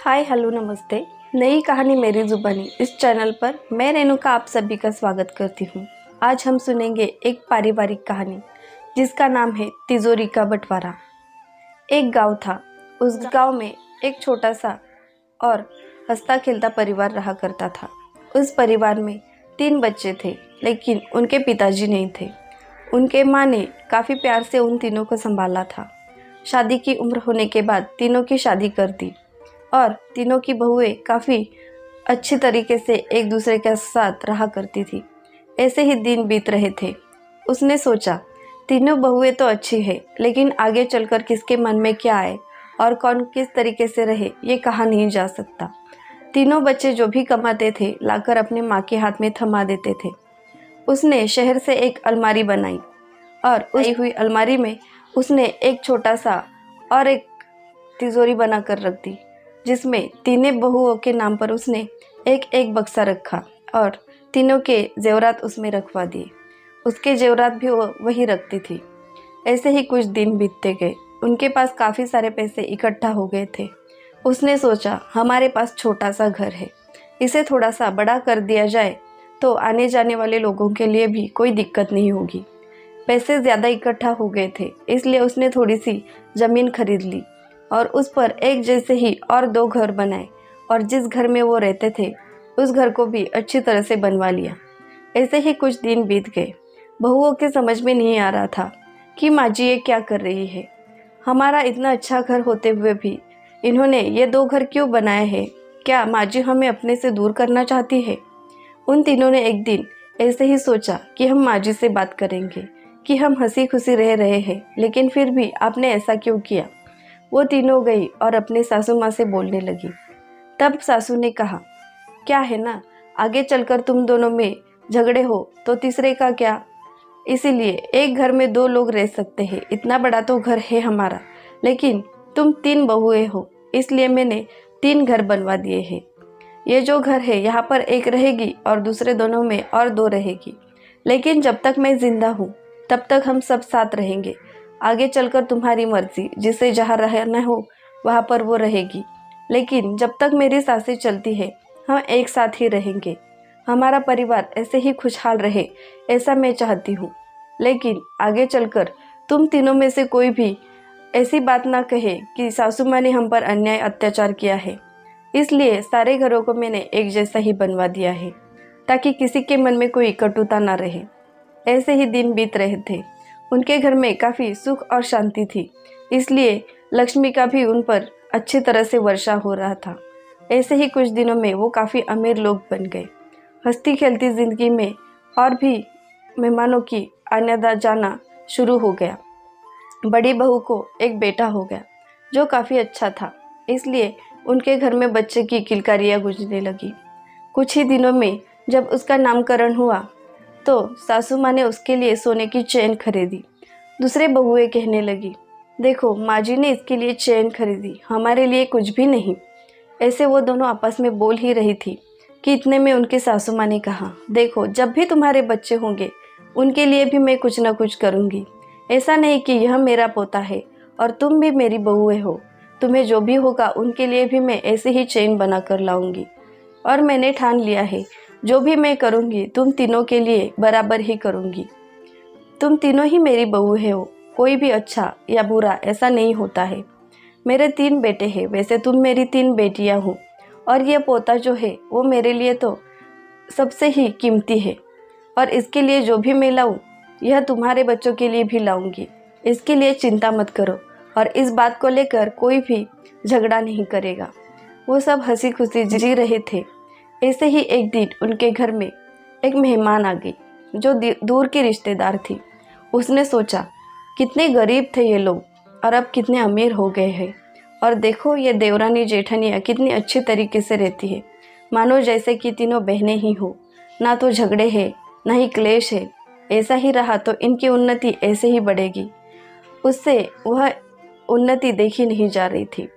Hi hello नमस्ते। नई कहानी मेरी ज़ुबानी इस चैनल पर मैं रेणुका आप सभी का स्वागत करती हूँ। आज हम सुनेंगे एक पारिवारिक कहानी जिसका नाम है तिजोरी का बंटवारा। एक गांव था। उस गांव में एक छोटा सा और हंसता खेलता परिवार रहा करता था। उस परिवार में 3 बच्चे थे, लेकिन उनके पिताजी नहीं थे। उनके माँ ने काफ़ी प्यार से उन तीनों को संभाला था। शादी की उम्र होने के बाद तीनों की शादी कर दी और तीनों की बहुएं काफ़ी अच्छी तरीके से एक दूसरे के साथ रहा करती थी। ऐसे ही दिन बीत रहे थे। उसने सोचा, तीनों बहुएं तो अच्छी है, लेकिन आगे चलकर किसके मन में क्या आए और कौन किस तरीके से रहे ये कहा नहीं जा सकता। तीनों बच्चे जो भी कमाते थे लाकर अपने माँ के हाथ में थमा देते थे। उसने शहर से एक अलमारी बनाई और उस हुई अलमारी में उसने एक छोटा सा और एक तिजोरी बनाकर रख दी, जिसमें तीनों बहुओं के नाम पर उसने एक एक बक्सा रखा और तीनों के जेवरात उसमें रखवा दिए। उसके जेवरात भी वो वही रखती थी। ऐसे ही कुछ दिन बीतते गए। उनके पास काफ़ी सारे पैसे इकट्ठा हो गए थे। उसने सोचा, हमारे पास छोटा सा घर है, इसे थोड़ा सा बड़ा कर दिया जाए तो आने जाने वाले लोगों के लिए भी कोई दिक्कत नहीं होगी। पैसे ज़्यादा इकट्ठा हो गए थे, इसलिए उसने थोड़ी सी ज़मीन खरीद ली और उस पर एक जैसे ही और 2 घर बनाए और जिस घर में वो रहते थे उस घर को भी अच्छी तरह से बनवा लिया। ऐसे ही कुछ दिन बीत गए। बहुओं के समझ में नहीं आ रहा था कि माँ जी ये क्या कर रही है। हमारा इतना अच्छा घर होते हुए भी इन्होंने ये 2 घर क्यों बनाए हैं? क्या माँ जी हमें अपने से दूर करना चाहती है? उन तीनों ने एक दिन ऐसे ही सोचा कि हम माँ जी से बात करेंगे कि हम हंसी खुशी रह रहे हैं, लेकिन फिर भी आपने ऐसा क्यों किया। वो तीनों गई और अपने सासू माँ से बोलने लगी। तब सासू ने कहा, क्या है ना, आगे चलकर तुम दोनों में झगड़े हो तो तीसरे का क्या, इसीलिए एक घर में 2 लोग रह सकते हैं। इतना बड़ा तो घर है हमारा, लेकिन तुम 3 बहुएं हो, इसलिए मैंने 3 घर बनवा दिए हैं। ये जो घर है यहाँ पर एक रहेगी और दूसरे दोनों में और 2 रहेगी, लेकिन जब तक मैं जिंदा हूँ तब तक हम सब साथ रहेंगे। आगे चलकर तुम्हारी मर्जी, जिसे जहाँ रहना हो वहाँ पर वो रहेगी, लेकिन जब तक मेरी सांसें चलती है हम एक साथ ही रहेंगे। हमारा परिवार ऐसे ही खुशहाल रहे, ऐसा मैं चाहती हूँ। लेकिन आगे चलकर तुम तीनों में से कोई भी ऐसी बात ना कहे कि सासू माँ ने हम पर अन्याय अत्याचार किया है। इसलिए सारे घरों को मैंने एक जैसा ही बनवा दिया है, ताकि किसी के मन में कोई कटुता ना रहे। ऐसे ही दिन बीत रहे थे। उनके घर में काफ़ी सुख और शांति थी, इसलिए लक्ष्मी का भी उन पर अच्छी तरह से वर्षा हो रहा था। ऐसे ही कुछ दिनों में वो काफ़ी अमीर लोग बन गए। हंसती खेलती ज़िंदगी में और भी मेहमानों की आना जाना शुरू हो गया। बड़ी बहू को एक बेटा हो गया जो काफ़ी अच्छा था, इसलिए उनके घर में बच्चे की किलकारियाँ गूंजने लगी। कुछ ही दिनों में जब उसका नामकरण हुआ तो सासू माँ ने उसके लिए सोने की चेन खरीदी। दूसरे बहुएं कहने लगी, देखो माँ जी ने इसके लिए चेन खरीदी, हमारे लिए कुछ भी नहीं। ऐसे वो दोनों आपस में बोल ही रही थी कि इतने में उनकी सासू माँ ने कहा, देखो जब भी तुम्हारे बच्चे होंगे उनके लिए भी मैं कुछ ना कुछ करूँगी। ऐसा नहीं कि यह मेरा पोता है और तुम भी मेरी बहुएं हो। तुम्हें जो भी होगा उनके लिए भी मैं ऐसे ही चेन बना कर लाऊंगी। और मैंने ठान लिया है, जो भी मैं करूँगी तुम तीनों के लिए बराबर ही करूँगी। तुम तीनों ही मेरी बहू हो, कोई भी अच्छा या बुरा ऐसा नहीं होता है। मेरे 3 बेटे हैं, वैसे तुम मेरी 3 बेटियां हो, और ये पोता जो है वो मेरे लिए तो सबसे ही कीमती है। और इसके लिए जो भी मैं लाऊं यह तुम्हारे बच्चों के लिए भी लाऊंगी। इसके लिए चिंता मत करो और इस बात को लेकर कोई भी झगड़ा नहीं करेगा। वो सब हंसी खुशी जी रहे थे। ऐसे ही एक दिन उनके घर में एक मेहमान आ गई जो दूर की रिश्तेदार थी। उसने सोचा, कितने गरीब थे ये लोग और अब कितने अमीर हो गए हैं, और देखो ये देवरानी जेठानियाँ कितनी अच्छी तरीके से रहती है, मानो जैसे कि तीनों बहनें ही हो। ना तो झगड़े हैं ना ही क्लेश है। ऐसा ही रहा तो इनकी उन्नति ऐसे ही बढ़ेगी। उससे वह उन्नति देखी नहीं जा रही थी,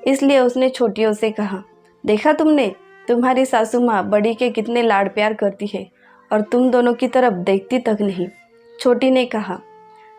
इसलिए उसने छोटियों से कहा, देखा तुमने, तुम्हारी सासू माँ बड़ी के कितने लाड़ प्यार करती है और तुम दोनों की तरफ देखती तक नहीं। छोटी ने कहा,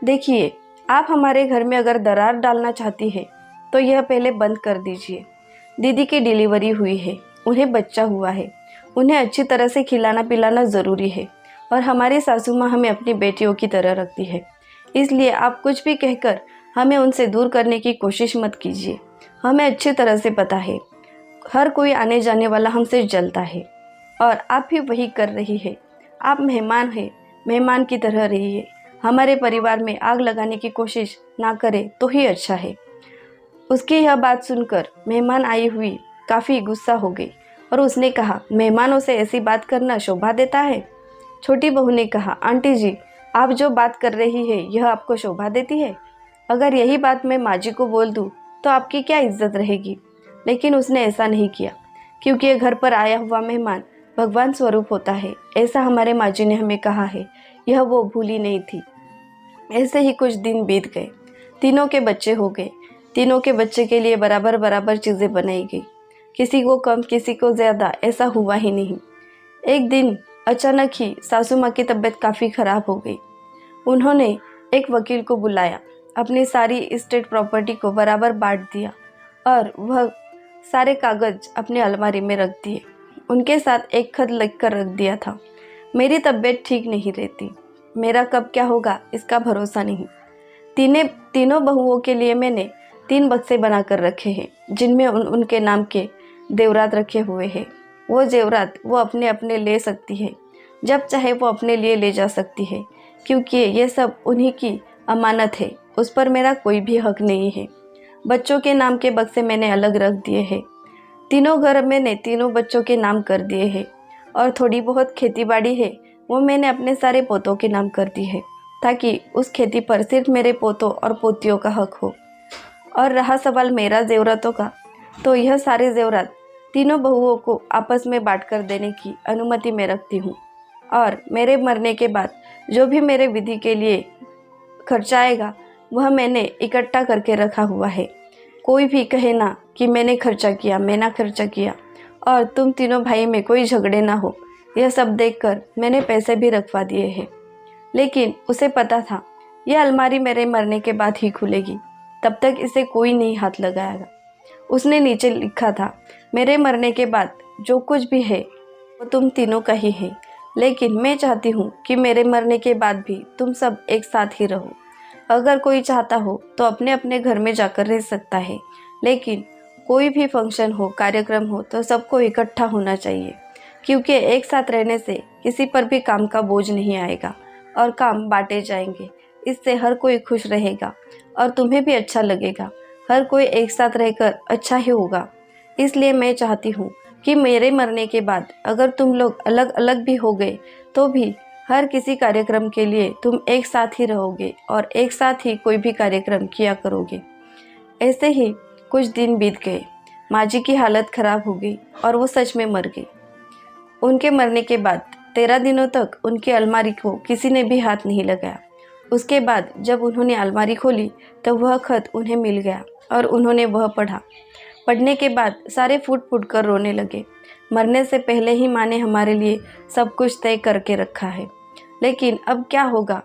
देखिए आप हमारे घर में अगर दरार डालना चाहती है तो यह पहले बंद कर दीजिए। दीदी की डिलीवरी हुई है, उन्हें बच्चा हुआ है, उन्हें अच्छी तरह से खिलाना पिलाना ज़रूरी है और हमारी सासू माँ हमें अपनी बेटियों की तरह रखती है। इसलिए आप कुछ भी कहकर हमें उनसे दूर करने की कोशिश मत कीजिए। हमें अच्छी तरह से पता है, हर कोई आने जाने वाला हमसे जलता है और आप भी वही कर रही है। आप मेहमान हैं, मेहमान की तरह रहिए। हमारे परिवार में आग लगाने की कोशिश ना करें तो ही अच्छा है। उसकी यह बात सुनकर मेहमान आई हुई काफ़ी गुस्सा हो गई और उसने कहा, मेहमानों से ऐसी बात करना शोभा देता है? छोटी बहू ने कहा, आंटी जी, आप जो बात कर रही है यह आपको शोभा देती है? अगर यही बात मैं माँ जी को बोल दूँ तो आपकी क्या इज्जत रहेगी? लेकिन उसने ऐसा नहीं किया, क्योंकि ये घर पर आया हुआ मेहमान भगवान स्वरूप होता है, ऐसा हमारे माँ जी ने हमें कहा है। यह वो भूली नहीं थी। ऐसे ही कुछ दिन बीत गए, तीनों के बच्चे हो गए। तीनों के बच्चे के लिए बराबर बराबर चीज़ें बनाई गई, किसी को कम किसी को ज़्यादा, ऐसा हुआ ही नहीं। एक दिन अचानक ही सासू माँ की तबीयत काफ़ी ख़राब हो गई। उन्होंने एक वकील को बुलाया, अपनी सारी इस्टेट प्रॉपर्टी को बराबर बांट दिया और वह सारे कागज़ अपनी अलमारी में रख दिए। उनके साथ एक खत लिखकर रख दिया था, मेरी तबीयत ठीक नहीं रहती, मेरा कब क्या होगा इसका भरोसा नहीं। तीनों बहुओं के लिए मैंने 3 बक्से बनाकर रखे हैं, जिनमें उनके नाम के जेवरात रखे हुए हैं। वो जेवरात वो अपने अपने ले सकती है, जब चाहे वो अपने लिए ले जा सकती है, क्योंकि ये सब उन्हीं की अमानत है, उस पर मेरा कोई भी हक नहीं है। बच्चों के नाम के बक्से मैंने अलग रख दिए हैं। तीनों घर मैंने तीनों बच्चों के नाम कर दिए हैं और थोड़ी बहुत खेतीबाड़ी है वो मैंने अपने सारे पोतों के नाम कर दी है, ताकि उस खेती पर सिर्फ मेरे पोतों और पोतियों का हक हो। और रहा सवाल मेरा जेवरातों का, तो यह सारे जेवरात तीनों बहुओं को आपस में बांट कर देने की अनुमति मैं रखती हूँ और मेरे मरने के बाद जो भी मेरे विधि के लिए खर्चा आएगा वह मैंने इकट्ठा करके रखा हुआ है। कोई भी कहे ना कि मैंने खर्चा किया, मैंने खर्चा किया और तुम तीनों भाई में कोई झगड़े ना हो, यह सब देखकर मैंने पैसे भी रखवा दिए हैं। लेकिन उसे पता था यह अलमारी मेरे मरने के बाद ही खुलेगी, तब तक इसे कोई नहीं हाथ लगाएगा। उसने नीचे लिखा था, मेरे मरने के बाद जो कुछ भी है वो तुम तीनों का ही है, लेकिन मैं चाहती हूँ कि मेरे मरने के बाद भी तुम सब एक साथ ही रहो। अगर कोई चाहता हो तो अपने अपने घर में जाकर रह सकता है, लेकिन कोई भी फंक्शन हो, कार्यक्रम हो तो सबको इकट्ठा होना चाहिए, क्योंकि एक साथ रहने से किसी पर भी काम का बोझ नहीं आएगा और काम बांटे जाएंगे। इससे हर कोई खुश रहेगा और तुम्हें भी अच्छा लगेगा। हर कोई एक साथ रहकर अच्छा ही होगा। इसलिए मैं चाहती हूँ कि मेरे मरने के बाद अगर तुम लोग अलग अलग भी हो गए तो भी हर किसी कार्यक्रम के लिए तुम एक साथ ही रहोगे और एक साथ ही कोई भी कार्यक्रम किया करोगे। ऐसे ही कुछ दिन बीत गए। माँ जी की हालत खराब हो गई और वो सच में मर गई। उनके मरने के बाद 13 दिनों तक उनकी अलमारी को किसी ने भी हाथ नहीं लगाया। उसके बाद जब उन्होंने अलमारी खोली तो वह खत उन्हें मिल गया और उन्होंने वह पढ़ा। पढ़ने के बाद सारे फूट फूट कर रोने लगे। मरने से पहले ही माँ ने हमारे लिए सब कुछ तय करके रखा है, लेकिन अब क्या होगा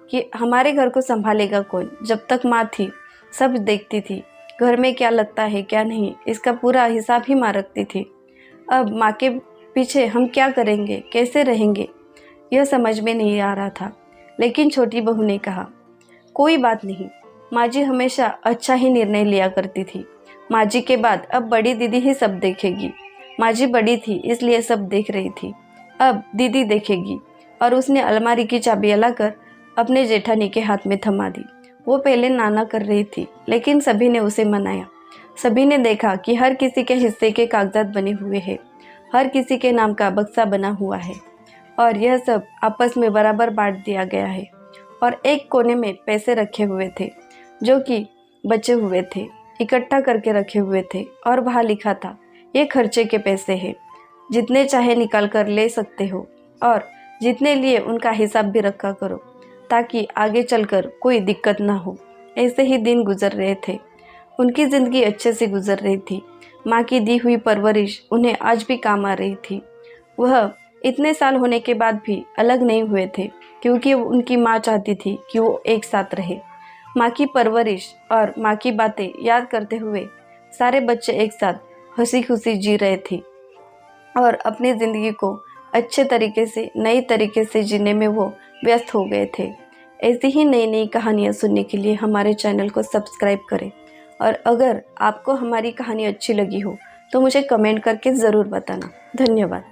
कि हमारे घर को संभालेगा कौन? जब तक माँ थी सब देखती थी, घर में क्या लगता है क्या नहीं इसका पूरा हिसाब ही माँ रखती थी। अब माँ के पीछे हम क्या करेंगे, कैसे रहेंगे, यह समझ में नहीं आ रहा था। लेकिन छोटी बहू ने कहा, कोई बात नहीं, माँ जी हमेशा अच्छा ही निर्णय लिया करती थी। माँ जी के बाद अब बड़ी दीदी ही सब देखेगी। माँ जी बड़ी थी इसलिए सब देख रही थी, अब दीदी देखेगी। और उसने अलमारी की चाबी लाकर अपने जेठानी के हाथ में थमा दी। वो पहले नाना कर रही थी, लेकिन सभी ने उसे मनाया। सभी ने देखा कि हर किसी के हिस्से के कागजात बने हुए हैं, हर किसी के नाम का बक्सा बना हुआ है और यह सब आपस में बराबर बांट दिया गया है। और एक कोने में पैसे रखे हुए थे जो कि बचे हुए थे, इकट्ठा करके रखे हुए थे और वहाँ लिखा था, ये खर्चे के पैसे हैं, जितने चाहे निकाल कर ले सकते हो और जितने लिए उनका हिसाब भी रखा करो, ताकि आगे चलकर कोई दिक्कत ना हो। ऐसे ही दिन गुजर रहे थे। उनकी ज़िंदगी अच्छे से गुजर रही थी। माँ की दी हुई परवरिश उन्हें आज भी काम आ रही थी। वह इतने साल होने के बाद भी अलग नहीं हुए थे, क्योंकि उनकी माँ चाहती थी कि वो एक साथ रहे। माँ की परवरिश और माँ की बातें याद करते हुए सारे बच्चे एक साथ हंसी खुशी जी रहे थे और अपनी ज़िंदगी को अच्छे तरीके से, नई तरीके से जीने में वो व्यस्त हो गए थे। ऐसी ही नई नई कहानियाँ सुनने के लिए हमारे चैनल को सब्सक्राइब करें और अगर आपको हमारी कहानी अच्छी लगी हो तो मुझे कमेंट करके ज़रूर बताना। धन्यवाद।